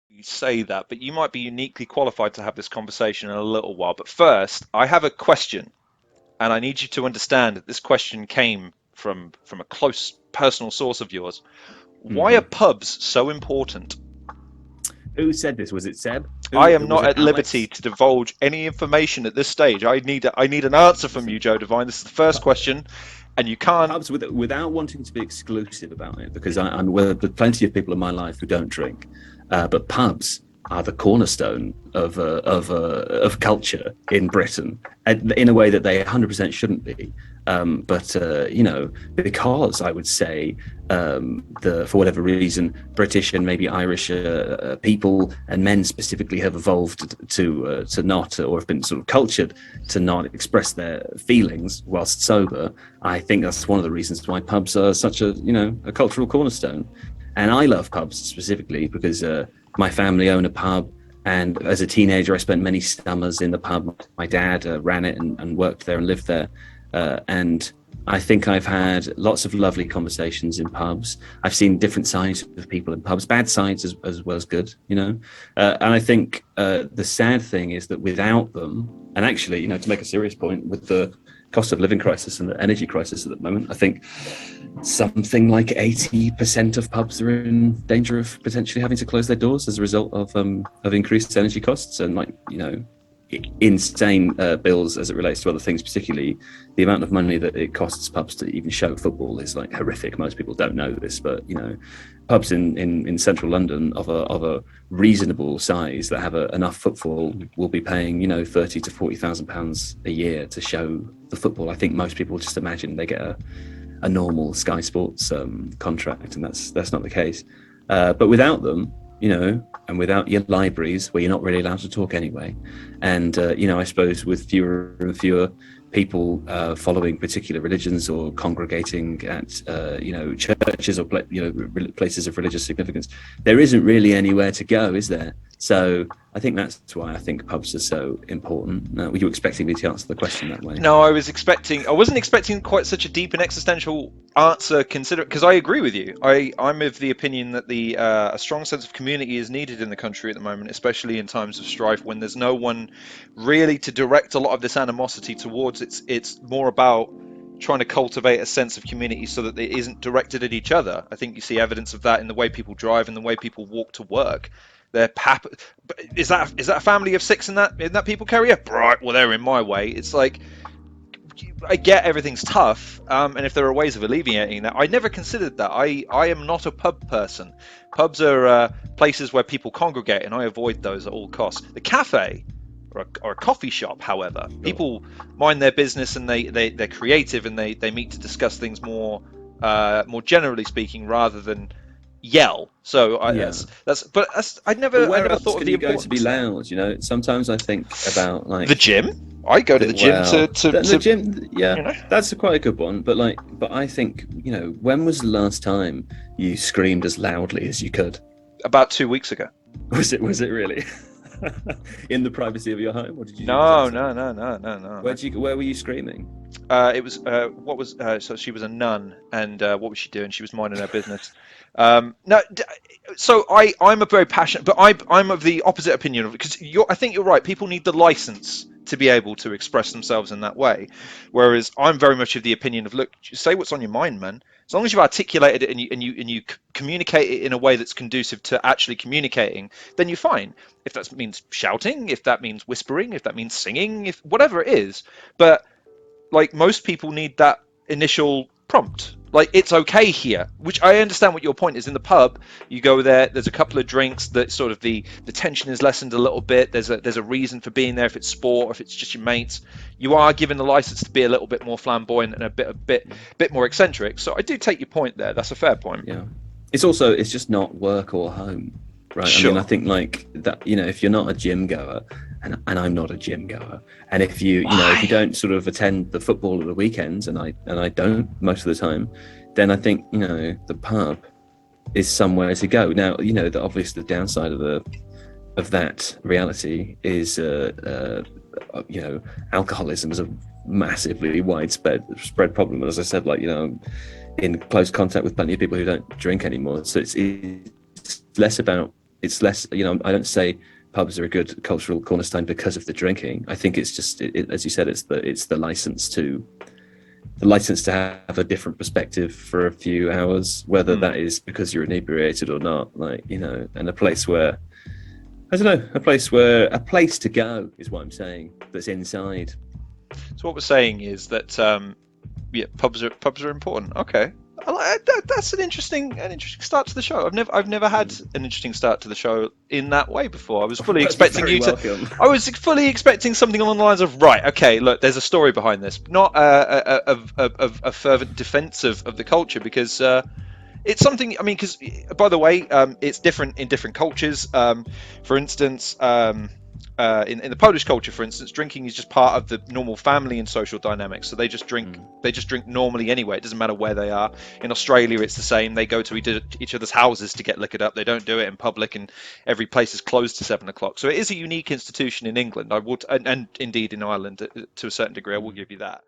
You say that, but you might be uniquely qualified to have this conversation in a little while. But first, I have a question, and I need you to understand that this question came from a close personal source of yours. Why are Hmm. pubs so important? Who said this? Was it Seb? I Who am was not it? at liberty Alex? to divulge any information at this stage. I need an answer from you, Listen, Joe Devine. This is the first question, and you can't. pubs without wanting to be exclusive about it, because I'm aware there's plenty of people in my life who don't drink, but pubs are the cornerstone of culture in Britain, and in a way that they 100% shouldn't be. But because I would say the for whatever reason, British and maybe Irish people and men specifically have evolved to not, or have been sort of cultured to not express their feelings whilst sober. I think that's one of the reasons why pubs are such a cultural cornerstone. And I love pubs specifically because my family own a pub. And as a teenager, I spent many summers in the pub. My dad ran it and worked there and lived there. And I think I've had lots of lovely conversations in pubs. I've seen different sides of people in pubs, bad sides as well as good, And I think the sad thing is that without them, and actually, to make a serious point, with the cost of living crisis and the energy crisis at the moment, I think something like 80% of pubs are in danger of potentially having to close their doors as a result of increased energy costs and insane bills as it relates to other things. Particularly the amount of money that it costs pubs to even show football is like horrific. Most people don't know this, but pubs in central London of a reasonable size that have enough footfall will be paying 30 to 40,000 pounds a year to show the football. I think most people just imagine they get a normal Sky Sports contract, and that's not the case. But without them, and without your libraries where you're not really allowed to talk anyway, and I suppose with fewer and fewer people following particular religions or congregating at churches or places of religious significance, there isn't really anywhere to go, is there? So I think that's why I think pubs are so important. Were you expecting me to answer the question that way? No, I wasn't expecting quite such a deep and existential answer. Because I agree with you. I'm of the opinion that a strong sense of community is needed in the country at the moment, especially in times of strife when there's no one really to direct a lot of this animosity towards. It's more about trying to cultivate a sense of community so that it isn't directed at each other. I think you see evidence of that in the way people drive and the way people walk to work. They're pap. Is that a family of six in that people carrier? Right. Well, they're in my way. It's like I get everything's tough, and if there are ways of alleviating that, I never considered that. I am not a pub person. Pubs are places where people congregate, and I avoid those at all costs. The cafe or a coffee shop, however, Sure. people mind their business and they're creative and they meet to discuss things more generally speaking rather than yell. So Yeah. I Where never else thought of can the you go to be importance there. loud? Sometimes I think about The gym. I go to the gym the to gym. Yeah, you know. that's quite a good one. But I think when was the last time you screamed as loudly as you could? About 2 weeks ago. Was it really in the privacy of your home, or did you do this No, outside? no, no, no, no, no. Where were you screaming? It was what was so she was a nun, and what was she doing? She was minding her business. No, so I'm a very passionate, but I'm of the opposite opinion of it because I think you're right. People need the license to be able to express themselves in that way, whereas I'm very much of the opinion of look, just say what's on your mind, man. As long as you've articulated it and you communicate it in a way that's conducive to actually communicating, then you're fine. If that means shouting, if that means whispering, if that means singing, if whatever it is, but like most people need that initial prompt. Like it's okay here, which I understand what your point is. In the pub, you go there. There's a couple of drinks that sort of the tension is lessened a little bit. There's a reason for being there if it's sport or if it's just your mates. You are given the license to be a little bit more flamboyant and a bit more eccentric. So I do take your point there. That's a fair point. Yeah, it's just not work or home, right? I mean, I Sure. think like that. If you're not a gym goer, and I'm not a gym goer, and if you Why? don't sort of attend the football at the weekends, and I don't most of the time, then I think the pub is somewhere to go. Now, the obvious the downside of that reality is alcoholism is a massively widespread problem. As I said, in close contact with plenty of people who don't drink anymore. So it's less about, it's less, you know, I don't say pubs are a good cultural cornerstone because of the drinking. I think it's just, as you said, it's the license to have a different perspective for a few hours, whether that is because you're inebriated or not. Like, you know, and a place where, I don't know, a place to go is what I'm saying. That's inside. So what we're saying is that yeah, pubs are important. Okay, that's an interesting start to the show. I've never had an interesting start to the show in that way before. I was fully Well, you're expecting very you to. welcome. I was fully expecting something along the lines of, right, okay, look, there's a story behind this, not a fervent defense of the culture, because it's something. I mean, because by the way, it's different in different cultures. For instance, in the Polish culture, for instance, drinking is just part of the normal family and social dynamics. So they just drink. They just drink normally anyway. It doesn't matter where they are. In Australia, it's the same. They go to each other's houses to get liquored up. They don't do it in public, and every place is closed to 7 o'clock. So it is a unique institution in England. I would, and indeed in Ireland to a certain degree. I will give you that.